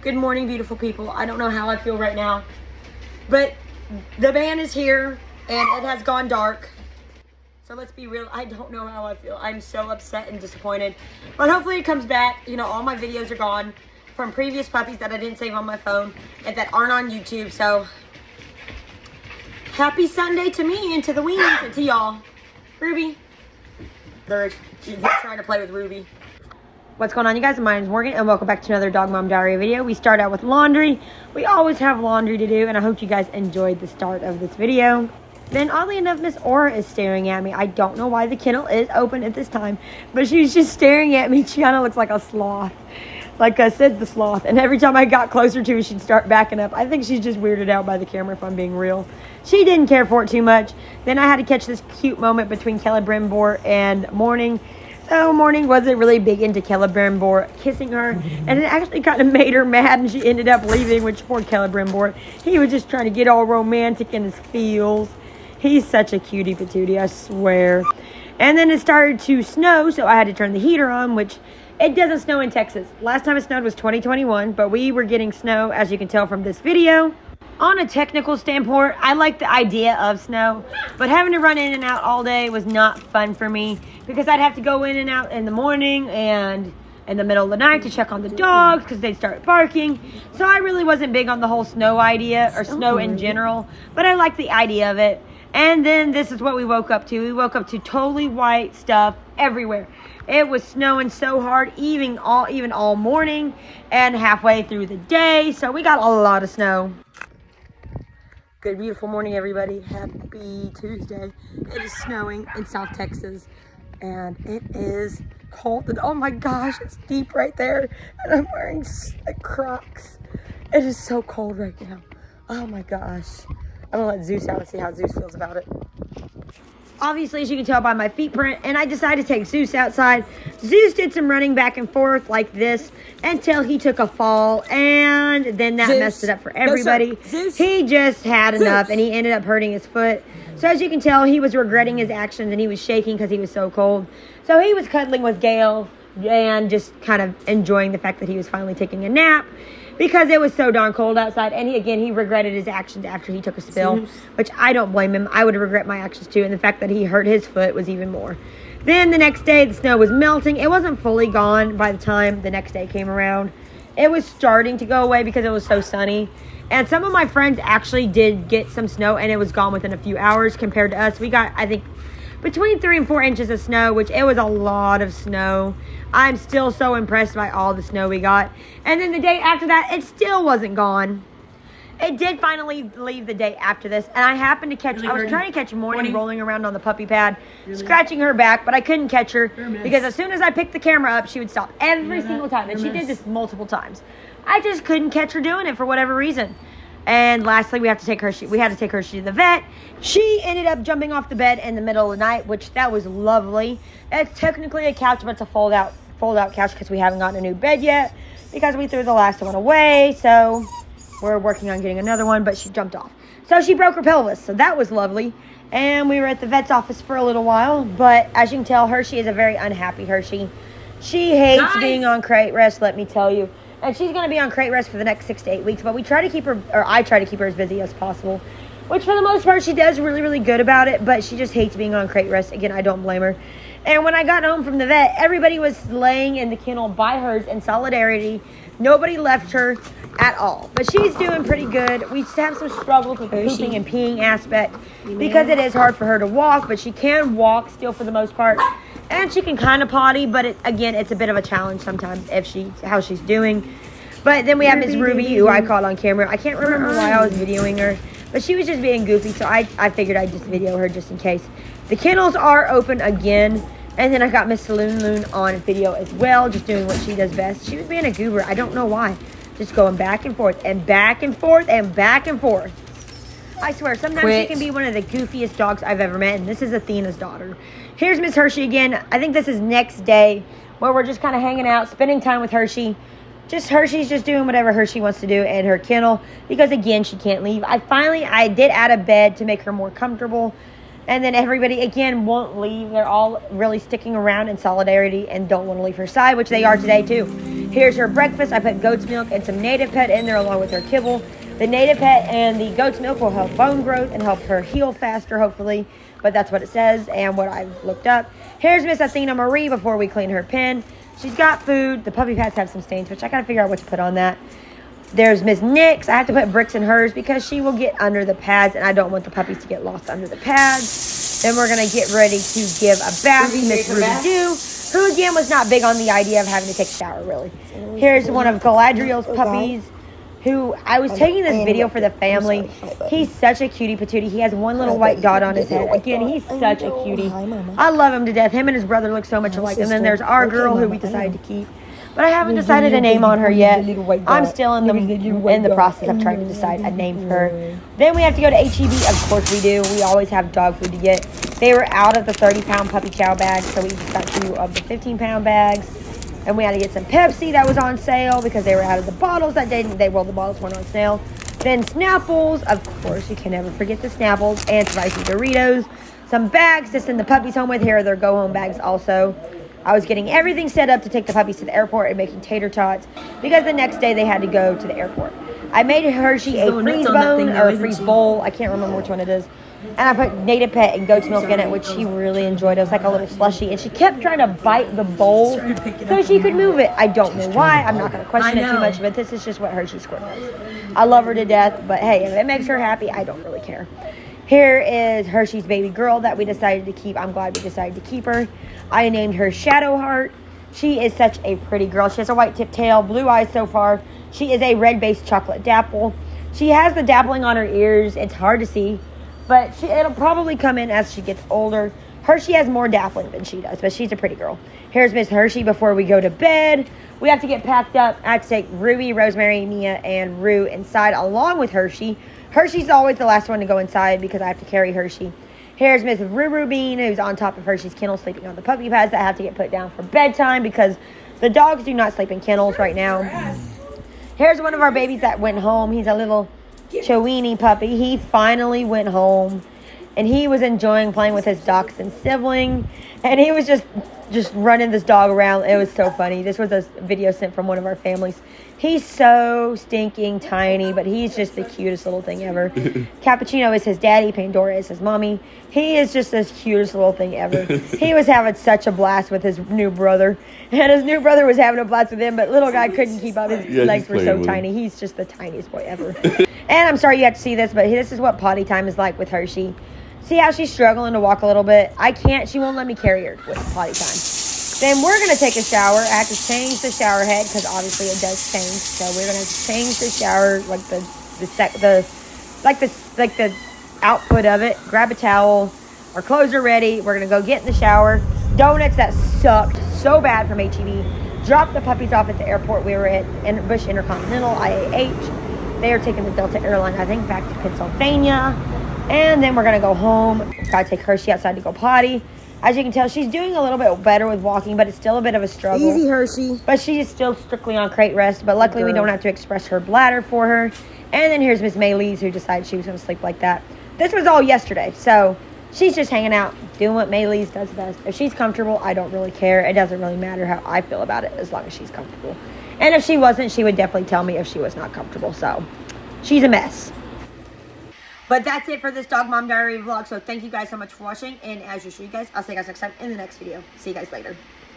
Good morning, beautiful people. I don't know how I feel right now, but the van is here and it has gone dark. So let's be real, I don't know how I feel. I'm so upset and disappointed, but hopefully it comes back. You know, all my videos are gone from previous puppies that I didn't save on my phone and that aren't on YouTube. So happy Sunday to me and to the wings and to y'all. Ruby, she's trying to play with Ruby. What's going on, you guys? My name is Morgan and welcome back to another Dog Mom Diary video. We start out with laundry. We always have laundry to do and I hope you guys enjoyed the start of this video. Then oddly enough, Miss Aura is staring at me. I don't know why the kennel is open at this time, but she's just staring at me. She kind of looks like a sloth. Like I said, the sloth. And every time I got closer to her, she'd start backing up. I think she's just weirded out by the camera, if I'm being real. She didn't care for it too much. Then I had to catch this cute moment between Celebrimbor and Morning. So Morning wasn't really big into Celebrimbor kissing her, and it actually kind of made her mad, and she ended up leaving, which poor Celebrimbor. He was just trying to get all romantic in his feels. He's such a cutie patootie, I swear. And then it started to snow, so I had to turn the heater on, which it doesn't snow in Texas. Last time it snowed was 2021, but we were getting snow, as you can tell from this video. On a technical standpoint, I like the idea of snow, but having to run in and out all day was not fun for me because I'd have to go in and out in the morning and in the middle of the night to check on the dogs because they'd start barking. So I really wasn't big on the whole snow idea or snow in general, but I like the idea of it. And then this is what we woke up to. We woke up to totally white stuff everywhere. It was snowing so hard, even all morning and halfway through the day. So we got a lot of snow. Good, beautiful morning, everybody. Happy Tuesday. It is snowing in South Texas, and it is cold. And oh my gosh, it's deep right there. And I'm wearing Crocs. It is so cold right now. Oh my gosh. I'm gonna let Zeus out and see how Zeus feels about it. Obviously, as you can tell by my feet print, and I decided to take Zeus outside. Zeus did some running back and forth like this until he took a fall, and then that messed it up for everybody. No, he just had enough, and he ended up hurting his foot. So as you can tell, he was regretting his actions, and he was shaking because he was so cold. So he was cuddling with Gail and just kind of enjoying the fact that he was finally taking a nap, because it was so darn cold outside. And he regretted his actions after he took a spill, which I don't blame him. I would regret my actions too. And the fact that he hurt his foot was even more. Then the next day, the snow was melting. It wasn't fully gone by the time the next day came around. It was starting to go away because it was so sunny. And some of my friends actually did get some snow, and it was gone within a few hours compared to us. We got, I think, between 3 and 4 inches of snow, which it was a lot of snow. I'm still so impressed by all the snow we got. And then the day after that, it still wasn't gone. It did finally leave the day after this. And I happened to catch, I was trying to catch Morning rolling around on the puppy pad, scratching her back, but I couldn't catch her because as soon as I picked the camera up, she would stop every single time. And she did this multiple times. I just couldn't catch her doing it for whatever reason. And lastly, we had to take her to the vet. She ended up jumping off the bed in the middle of the night, which that was lovely. It's technically a couch, but it's a fold out couch because we haven't gotten a new bed yet because we threw the last one away. So we're working on getting another one, but she jumped off. So she broke her pelvis. So that was lovely. And we were at the vet's office for a little while. But as you can tell, Hershey is a very unhappy Hershey. She hates being on crate rest, let me tell you. And she's going to be on crate rest for the next 6 to 8 weeks. But we try to keep her, or I try to keep her as busy as possible. Which for the most part, she does really, really good about it. But she just hates being on crate rest. Again, I don't blame her. And when I got home from the vet, everybody was laying in the kennel by hers in solidarity. Nobody left her at all. But she's doing pretty good. We have some struggles with the pooping and peeing aspect. Because it is hard for her to walk. But she can walk still for the most part. And she can kind of potty, but it's a bit of a challenge sometimes how she's doing. But then we have Miss Ruby, who I caught on camera. I can't remember why I was videoing her, but she was just being goofy, so I figured I'd just video her just in case. The kennels are open again, and then I got Miss Saloon Loon on video as well, just doing what she does best. She was being a goober. I don't know why. Just going back and forth and back and forth and back and forth. I swear, sometimes she can be one of the goofiest dogs I've ever met, and this is Athena's daughter. Here's Miss Hershey again. I think this is next day where we're just kind of hanging out, spending time with Hershey. Hershey's just doing whatever Hershey wants to do in her kennel because, again, she can't leave. I did add a bed to make her more comfortable. And then everybody, again, won't leave. They're all really sticking around in solidarity and don't want to leave her side, which they are today, too. Here's her breakfast. I put goat's milk and some native pet in there along with her kibble. The native pet and the goat's milk will help bone growth and help her heal faster, hopefully. But that's what it says and what I've looked up. Here's Miss Athena Marie before we clean her pen. She's got food. The puppy pads have some stains, which I got to figure out what to put on that. There's Miss Nix. I have to put bricks in hers because she will get under the pads, and I don't want the puppies to get lost under the pads. Then we're going to get ready to give a bath to Miss Ruby Doo, who again was not big on the idea of having to take a shower, really. Here's one of Galadriel's puppies, who I was taking this video for the family. He's such a cutie patootie. He has one little white dot on his head. Again, he's such a cutie. I love him to death. Him and his brother look so much alike. And then there's our girl who we decided to keep. But I haven't decided a name on her yet. I'm still in the process of trying to decide a name for her. Then we have to go to H-E-B. Of course we do. We always have dog food to get. They were out of the 30-pound puppy chow bags, so we just got 2 of the 15-pound bags. And we had to get some Pepsi that was on sale because they were out of the bottles that day. The bottles weren't on sale. Then Snapples. Of course, you can never forget the Snapples. And spicy Doritos. Some bags to send the puppies home with. Here are their go-home bags also. I was getting everything set up to take the puppies to the airport and making tater tots because the next day they had to go to the airport. I made Hershey a freeze bone or a freeze bowl. I can't remember which one it is. And I put native pet and goat's milk in it, which she really enjoyed. It was like a little slushy. And she kept trying to bite the bowl so she could move it. I don't know why. I'm not going to question it too much, but this is just what Hershey Squirt does. I love her to death, but hey, if it makes her happy, I don't really care. Here is Hershey's baby girl that we decided to keep. I'm glad we decided to keep her. I named her Shadowheart. She is such a pretty girl. She has a white tip tail, blue eyes so far. She is a red-based chocolate dapple. She has the dappling on her ears. It's hard to see, but it'll probably come in as she gets older. Hershey has more dappling than she does, but she's a pretty girl. Here's Miss Hershey before we go to bed. We have to get packed up. I have to take Ruby, Rosemary, Mia, and Rue inside along with Hershey. Hershey's always the last one to go inside because I have to carry Hershey. Here's Miss Ruru Bean, who's on top of Hershey's kennel sleeping on the puppy pads that have to get put down for bedtime because the dogs do not sleep in kennels right now. Here's one of our babies that went home. He's a little Chowini puppy. He finally went home, and he was enjoying playing with his dachshund sibling, and he was just running this dog around. It was so funny. This was a video sent from one of our families. He's so stinking tiny, but he's just the cutest little thing ever. Cappuccino is his daddy. Pandora is his mommy. He is just the cutest little thing ever. He was having such a blast with his new brother. And his new brother was having a blast with him, but little guy couldn't keep up. His legs were so tiny. He's just the tiniest boy ever. And I'm sorry you have to see this, but this is what potty time is like with Hershey. See how she's struggling to walk a little bit? She won't let me carry her with potty time. Then we're going to take a shower. I have to change the shower head because obviously it does change. So we're going to change the shower, like the output of it. Grab a towel. Our clothes are ready. We're going to go get in the shower. Donuts that sucked so bad from H-E-B. Dropped the puppies off at the airport. We were at Bush Intercontinental, IAH. They are taking the Delta airline, I think, back to Pennsylvania. And then we're going to go home. Got to take Hershey outside to go potty. As you can tell, she's doing a little bit better with walking, but it's still a bit of a struggle. Easy, Hershey. But she is still strictly on crate rest. But luckily, we don't have to express her bladder for her. And then here's Miss Maylise, who decided she was going to sleep like that. This was all yesterday. So she's just hanging out, doing what Maylise does best. If she's comfortable, I don't really care. It doesn't really matter how I feel about it as long as she's comfortable. And if she wasn't, she would definitely tell me if she was not comfortable. So she's a mess. But that's it for this Dog Mom Diary vlog. So thank you guys so much for watching. And as usual, you guys, I'll see you guys next time in the next video. See you guys later.